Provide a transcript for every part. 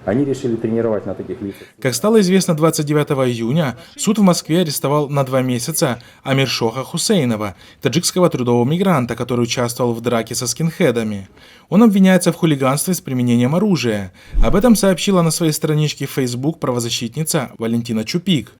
Они решили тренировать на таких лицах. Как стало известно 29 июня, суд в Москве арестовал на 2 месяца Амиршоха Хусейнова, таджикского трудового мигранта, который участвовал в драке со скинхедами. Он обвиняется в хулиганстве с применением оружия. Об этом сообщила на своей страничке в Facebook правозащитница Валентина Чупик.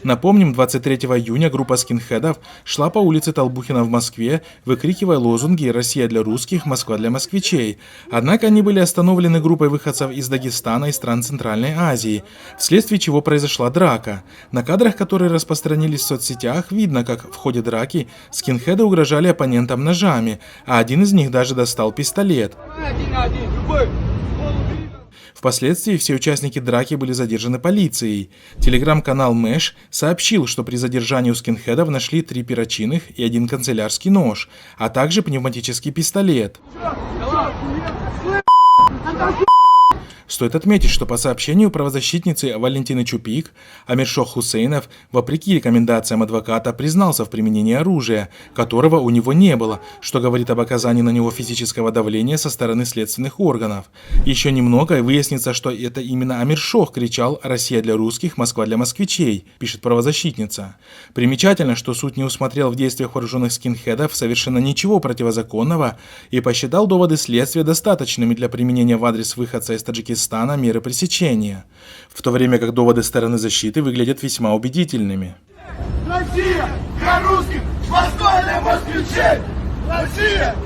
Напомним, 23 июня группа скинхедов шла по улице Толбухина в Москве, выкрикивая лозунги «Россия для русских, Москва для москвичей». Однако они были остановлены группой выходцев из Дагестана и стран Центральной Азии, вследствие чего произошла драка. На кадрах, которые распространились в соцсетях, видно, как в ходе драки скинхеды угрожали оппонентам ножами, а один из них даже достал пистолет. Впоследствии все участники драки были задержаны полицией. Телеграм-канал Мэш сообщил, что при задержании у скинхедов нашли 3 перочинных и 1 канцелярский нож, а также пневматический пистолет. Стоит отметить, что по сообщению правозащитницы Валентины Чупик, Амиршох Хусейнов, вопреки рекомендациям адвоката, признался в применении оружия, которого у него не было, что говорит об оказании на него физического давления со стороны следственных органов. Еще немного и выяснится, что это именно Амиршох кричал «Россия для русских, Москва для москвичей», пишет правозащитница. Примечательно, что суд не усмотрел в действиях вооруженных скинхедов совершенно ничего противозаконного и посчитал доводы следствия достаточными для применения в адрес выходца из Таджикистана меры пресечения, в то время как доводы стороны защиты выглядят весьма убедительными. Россия для русских, Москва для москвичей! Россия!